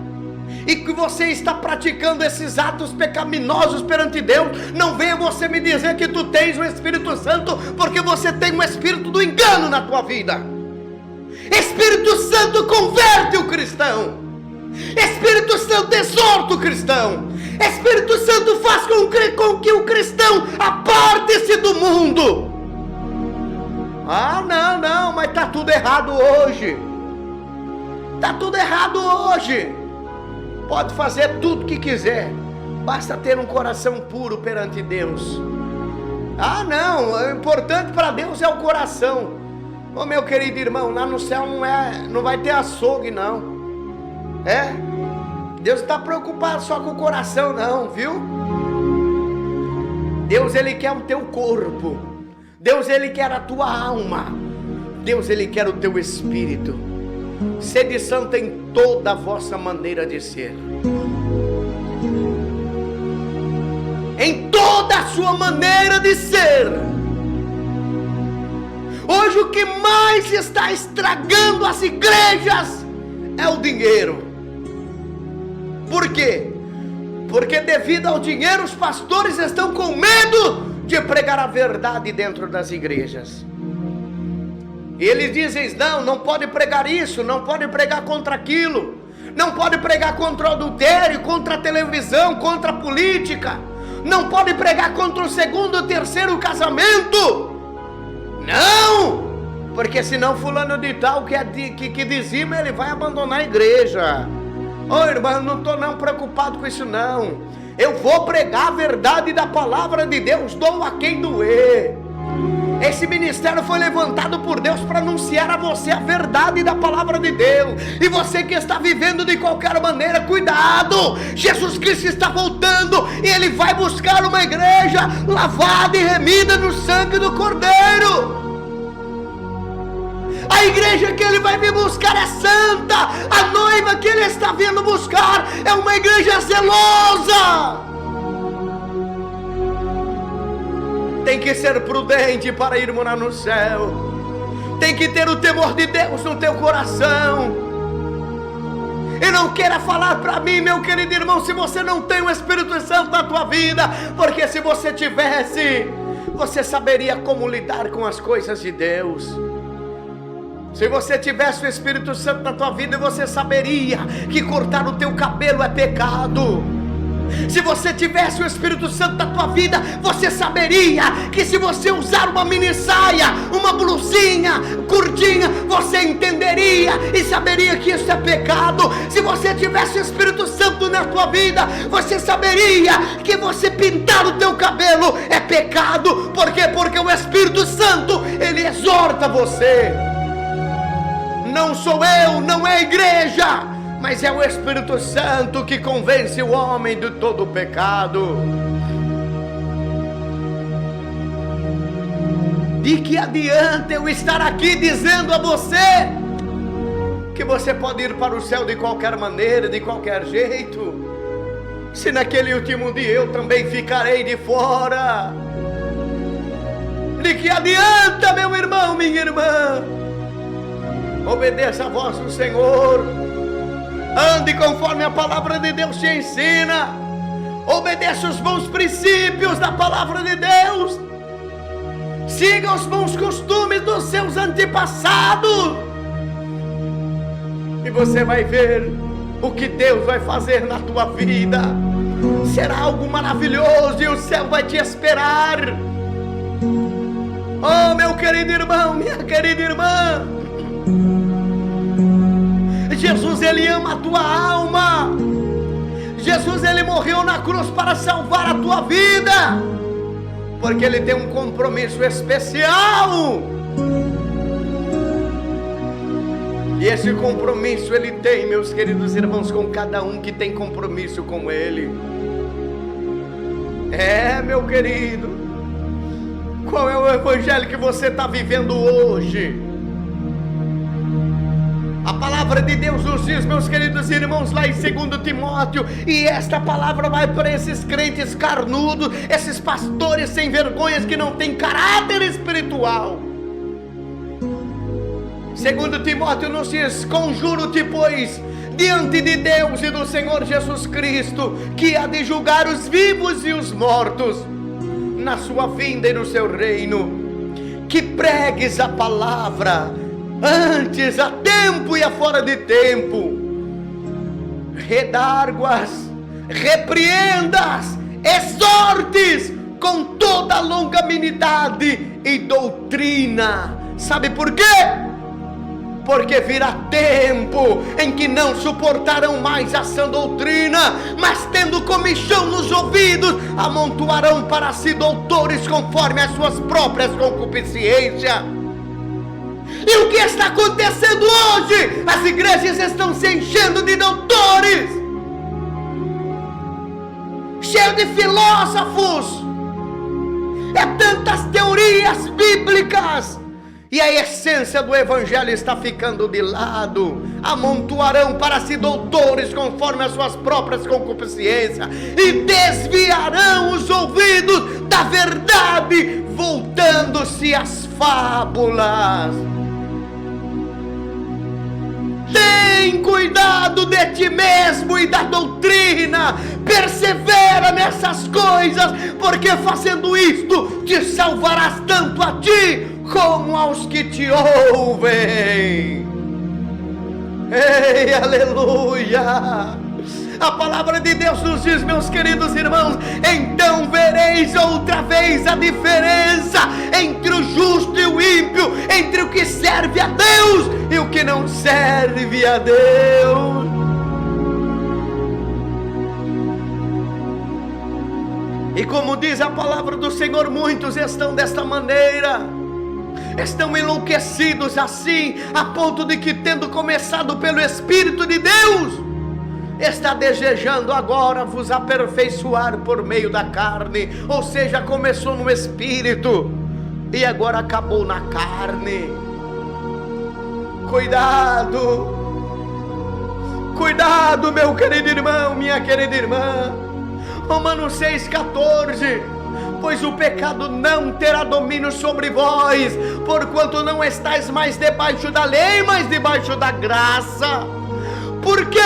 e que você está praticando esses atos pecaminosos perante Deus, não venha você me dizer que tu tens o Espírito Santo, porque você tem um espírito do engano na tua vida. Espírito Santo converte o cristão. Espírito Santo exorta o cristão. Espírito Santo faz com que o cristão aparte-se do mundo. Ah, não, mas está tudo errado hoje. Está tudo errado hoje. Pode fazer tudo o que quiser, basta ter um coração puro perante Deus. Ah, não, o importante para Deus é o coração. Ô meu querido irmão, lá no céu não vai ter açougue não. Deus está preocupado só com o coração não, viu? Deus, Ele quer o teu corpo. Deus, Ele quer a tua alma. Deus, Ele quer o teu espírito. Sede santo em toda a vossa maneira de ser. Em toda a sua maneira de ser. Hoje o que mais está estragando as igrejas é o dinheiro. Por quê? Porque devido ao dinheiro os pastores estão com medo de pregar a verdade dentro das igrejas. E eles dizem, não pode pregar isso, não pode pregar contra aquilo, não pode pregar contra o adultério, contra a televisão, contra a política, não pode pregar contra o segundo ou terceiro casamento. Não, porque senão fulano de tal que dizima, ele vai abandonar a igreja. Ô irmão, não estou não preocupado com isso não. Eu vou pregar a verdade da palavra de Deus, doa a quem doer. Esse ministério foi levantado por Deus para anunciar a você a verdade da palavra de Deus. E você que está vivendo de qualquer maneira, cuidado, Jesus Cristo está voltando e Ele vai buscar uma igreja lavada e remida no sangue do Cordeiro. A igreja que Ele vai vir buscar é santa. A noiva que Ele está vindo buscar é uma igreja zelosa. Tem que ser prudente para ir morar no céu. Tem que ter o temor de Deus no teu coração. E não queira falar para mim, meu querido irmão, se você não tem o Espírito Santo na tua vida, porque se você tivesse, você saberia como lidar com as coisas de Deus. Se você tivesse o Espírito Santo na tua vida, você saberia que cortar o teu cabelo é pecado. Se você tivesse o Espírito Santo na tua vida, você saberia que se você usar uma mini saia, uma blusinha curtinha, você entenderia e saberia que isso é pecado. Se você tivesse o Espírito Santo na tua vida, você saberia que você pintar o teu cabelo é pecado. Por quê? Porque o Espírito Santo, ele exorta você. Não sou eu, não é a igreja, mas é o Espírito Santo que convence o homem de todo o pecado. De que adianta eu estar aqui dizendo a você que você pode ir para o céu de qualquer maneira, de qualquer jeito, se naquele último dia eu também ficarei de fora? De que adianta, meu irmão, minha irmã? Obedeça a voz do Senhor. Ande conforme a palavra de Deus te ensina. Obedeça os bons princípios da palavra de Deus. Siga os bons costumes dos seus antepassados. E você vai ver o que Deus vai fazer na tua vida. Será algo maravilhoso e o céu vai te esperar. Oh, meu querido irmão, minha querida irmã, Jesus, ele ama a tua alma. Jesus, ele morreu na cruz para salvar a tua vida, porque ele tem um compromisso especial. E esse compromisso ele tem, meus queridos irmãos, com cada um que tem compromisso com ele. Meu querido, qual é o evangelho que você está vivendo hoje? A palavra de Deus nos diz, meus queridos irmãos, lá em 2 Timóteo, e esta palavra vai para esses crentes carnudos, esses pastores sem vergonhas que não têm caráter espiritual. 2 Timóteo nos diz: conjuro-te, pois, diante de Deus e do Senhor Jesus Cristo, que há de julgar os vivos e os mortos, na sua vinda e no seu reino. Que pregues a palavra antes, a tempo e a fora de tempo, redarguas, repreendas, exortes com toda a longanimidade e doutrina. Sabe por quê? Porque virá tempo em que não suportarão mais a sã doutrina, mas tendo comichão nos ouvidos, amontoarão para si doutores conforme as suas próprias concupiscências. E o que está acontecendo hoje? As igrejas estão se enchendo de doutores, cheio de filósofos, é tantas teorias bíblicas, e a essência do evangelho está ficando de lado. Amontoarão para si doutores conforme as suas próprias concupiscências, e desviarão os ouvidos da verdade, voltando-se às fábulas. Tem cuidado de ti mesmo e da doutrina, persevera nessas coisas, porque fazendo isto te salvarás tanto a ti como aos que te ouvem. Ei, aleluia! A palavra de Deus nos diz, meus queridos irmãos, então vereis outra vez a diferença entre o justo e o ímpio, entre o que serve a Deus e o que não serve a Deus. E como diz a palavra do Senhor, muitos estão desta maneira, estão enlouquecidos assim, a ponto de que, tendo começado pelo Espírito de Deus, está desejando agora vos aperfeiçoar por meio da carne. Ou seja, começou no Espírito e agora acabou na carne. Cuidado, cuidado, meu querido irmão, minha querida irmã. Romanos 6,14: pois o pecado não terá domínio sobre vós, porquanto não estáis mais debaixo da lei, mas debaixo da graça. Por que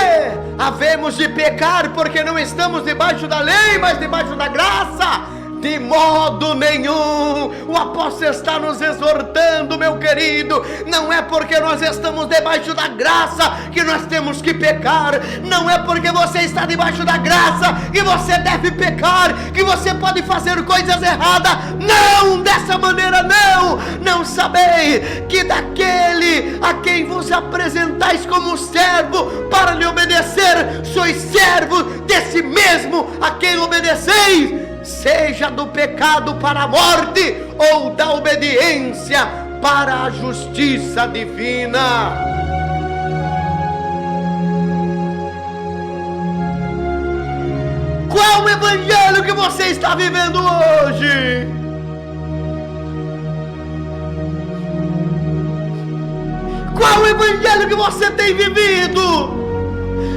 havemos de pecar? Porque não estamos debaixo da lei, mas debaixo da graça? De modo nenhum. O apóstolo está nos exortando, meu querido. Não é porque nós estamos debaixo da graça que nós temos que pecar. Não é porque você está debaixo da graça que você deve pecar, que você pode fazer coisas erradas. Não, dessa maneira não. Não sabeis que daquele a quem vos apresentais como servo para lhe obedecer, sois servos desse mesmo a quem obedeceis, seja do pecado para a morte, ou da obediência para a justiça divina. Qual o evangelho que você está vivendo hoje? Qual o evangelho que você tem vivido?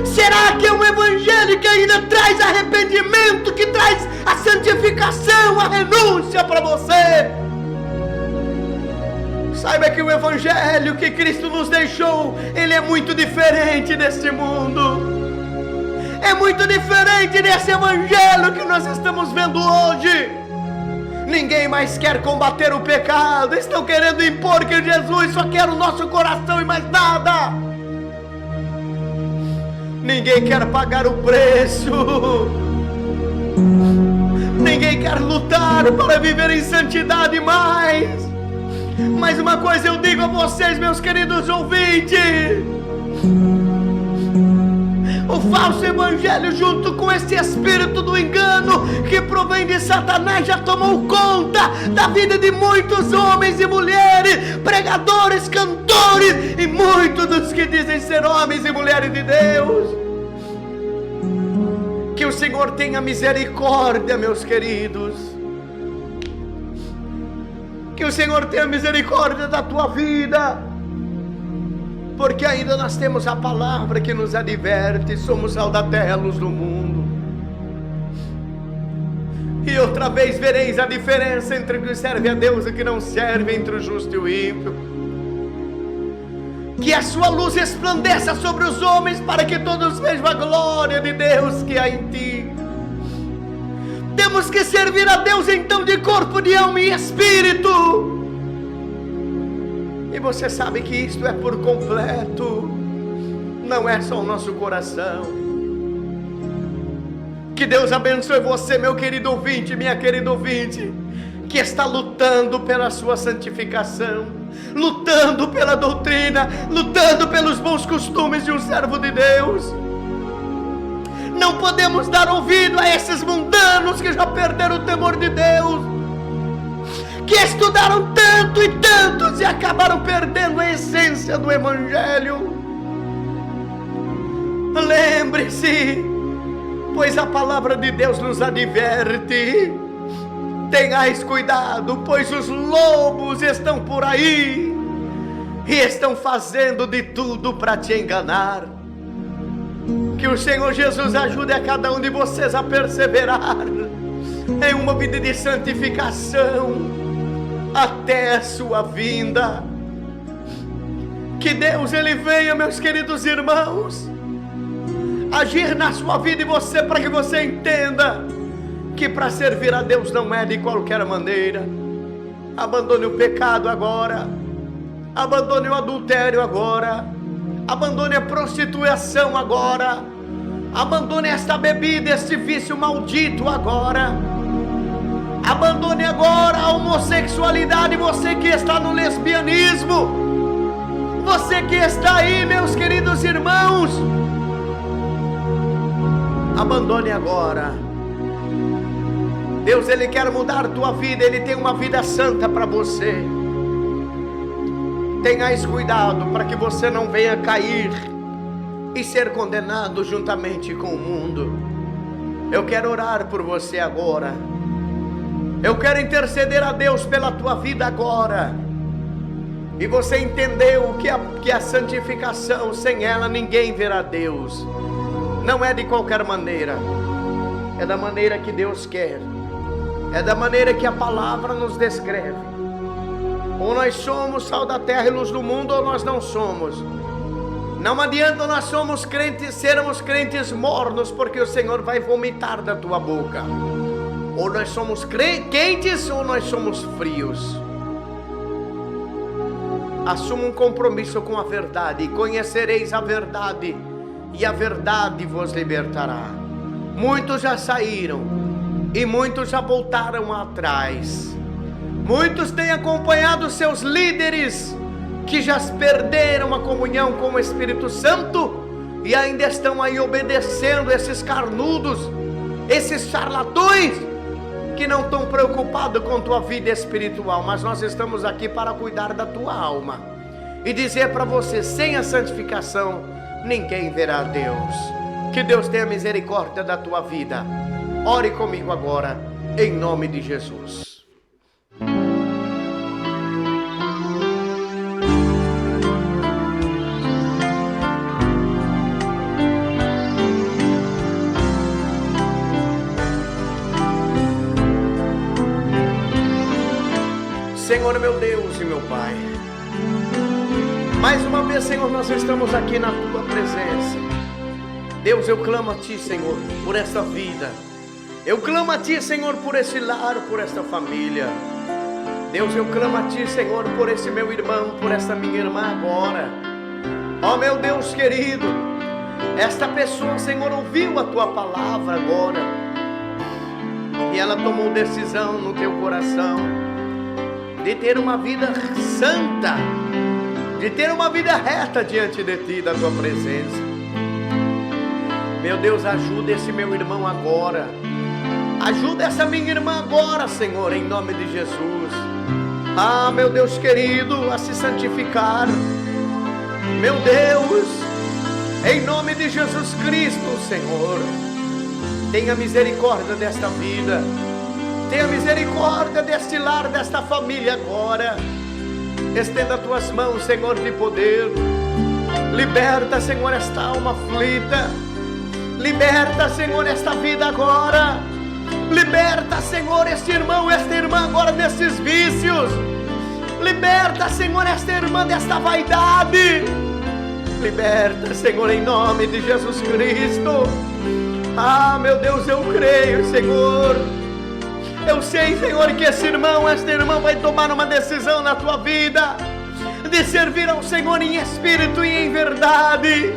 Será que é um evangelho que ainda traz arrependimento, que traz a santificação, a renúncia para você? Saiba que o evangelho que Cristo nos deixou, ele é muito diferente desse mundo. É muito diferente desse evangelho que nós estamos vendo hoje. Ninguém mais quer combater o pecado. Estão querendo impor que Jesus só quer o nosso coração e mais nada. Ninguém quer pagar o preço. Ninguém quer lutar para viver em santidade mais. Mas uma coisa eu digo a vocês, meus queridos ouvintes: o falso evangelho, junto com esse espírito do engano que provém de Satanás, já tomou conta da vida de muitos homens e mulheres, pregadores, cantores e muitos dos que dizem ser homens e mulheres de Deus. Que o Senhor tenha misericórdia, meus queridos. Que o Senhor tenha misericórdia da tua vida, porque ainda nós temos a palavra que nos adverte: somos sal da terra, luz do mundo. E outra vez vereis a diferença entre o que serve a Deus e o que não serve, entre o justo e o ímpio. Que a sua luz resplandeça sobre os homens, para que todos vejam a glória de Deus que há em ti. Temos que servir a Deus então de corpo, de alma e espírito. E você sabe que isto é por completo, não é só o nosso coração. Que Deus abençoe você, meu querido ouvinte, minha querida ouvinte, que está lutando pela sua santificação, lutando pela doutrina, lutando pelos bons costumes de um servo de Deus. Não podemos dar ouvido a esses mundanos que já perderam o temor de Deus, que estudaram tanto e tantos e acabaram perdendo a essência do Evangelho. Lembre-se, pois a palavra de Deus nos adverte: tenhais cuidado, pois os lobos estão por aí e estão fazendo de tudo para te enganar. Que o Senhor Jesus ajude a cada um de vocês a perseverar em uma vida de santificação até a sua vinda. Que Deus, Ele venha, meus queridos irmãos, agir na sua vida e você, para que você entenda que para servir a Deus não é de qualquer maneira. Abandone o pecado agora, abandone o adultério agora, abandone a prostituição agora, abandone esta bebida, este vício maldito agora, abandone agora a homossexualidade. Você que está no lesbianismo, você que está aí, meus queridos irmãos, abandone agora. Deus, Ele quer mudar a tua vida, Ele tem uma vida santa para você. Tenhais cuidado para que você não venha cair e ser condenado juntamente com o mundo. Eu quero orar por você agora. Eu quero interceder a Deus pela tua vida agora. E você entendeu que a santificação, sem ela ninguém verá Deus. Não é de qualquer maneira, é da maneira que Deus quer, é da maneira que a palavra nos descreve. Ou nós somos sal da terra e luz do mundo, ou nós não somos. Não adianta nós somos crentes, sermos crentes mornos, porque o Senhor vai vomitar da tua boca. Ou nós somos quentes, ou nós somos frios. Assuma um compromisso com a verdade: conhecereis a verdade, e a verdade vos libertará. Muitos já saíram, e muitos já voltaram atrás. Muitos têm acompanhado seus líderes, que já perderam a comunhão com o Espírito Santo, e ainda estão aí obedecendo esses carnudos, esses charlatões, que não estão preocupados com tua vida espiritual. Mas nós estamos aqui para cuidar da tua alma, e dizer para você: sem a santificação, ninguém verá Deus. Que Deus tenha misericórdia da tua vida. Ore comigo agora, em nome de Jesus. Senhor, meu Deus e meu Pai, mais uma vez, Senhor, nós estamos aqui na tua presença. Deus, eu clamo a ti, Senhor, por esta vida. Eu clamo a ti, Senhor, por esse lar, por esta família. Deus, eu clamo a ti, Senhor, por esse meu irmão, por esta minha irmã agora. Ó meu Deus querido, esta pessoa, Senhor, ouviu a tua palavra agora, e ela tomou decisão no teu coração de ter uma vida santa, de ter uma vida reta diante de ti, da tua presença. Meu Deus, ajuda esse meu irmão agora, ajuda essa minha irmã agora, Senhor, em nome de Jesus. Ah, meu Deus querido, a se santificar. Meu Deus, em nome de Jesus Cristo, Senhor, tenha misericórdia desta vida, tenha misericórdia deste lar, desta família agora. Estenda tuas mãos, Senhor, de poder. Liberta, Senhor, esta alma aflita. Liberta, Senhor, esta vida agora. Liberta, Senhor, este irmão, esta irmã agora desses vícios. Liberta, Senhor, esta irmã desta vaidade. Liberta, Senhor, em nome de Jesus Cristo. Ah, meu Deus, eu creio, Senhor. Eu sei, Senhor, que esta irmã vai tomar uma decisão na tua vida de servir ao Senhor em espírito e em verdade.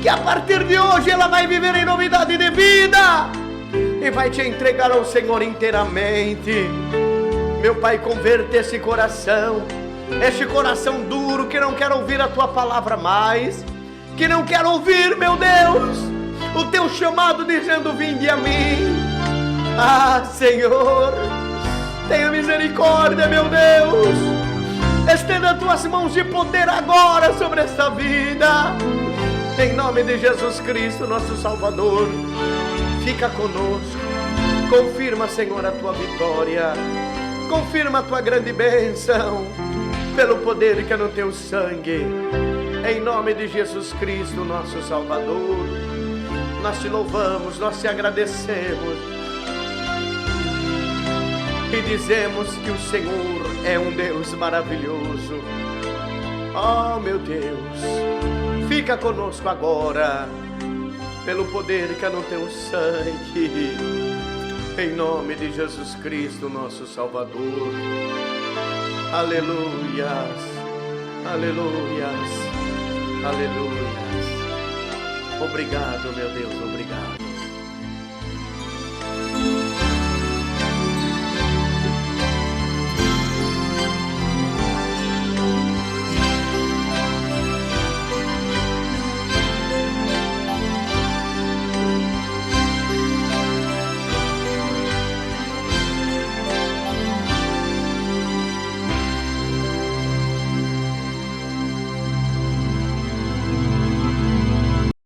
Que a partir de hoje ela vai viver em novidade de vida e vai te entregar ao Senhor inteiramente. Meu Pai, converte este coração duro que não quer ouvir a tua palavra mais, que não quer ouvir, meu Deus, o teu chamado dizendo: vinde a mim. Ah, Senhor, tenha misericórdia, meu Deus. Estenda as tuas mãos de poder agora sobre esta vida, em nome de Jesus Cristo, nosso Salvador. Fica conosco, confirma, Senhor, a tua vitória, confirma a tua grande bênção, pelo poder que é no teu sangue, em nome de Jesus Cristo, nosso Salvador. Nós te louvamos, nós te agradecemos e dizemos que o Senhor é um Deus maravilhoso. Oh, meu Deus, fica conosco agora, pelo poder que é no teu sangue, em nome de Jesus Cristo, nosso Salvador. Aleluias, aleluias, aleluias. Obrigado, meu Deus, obrigado.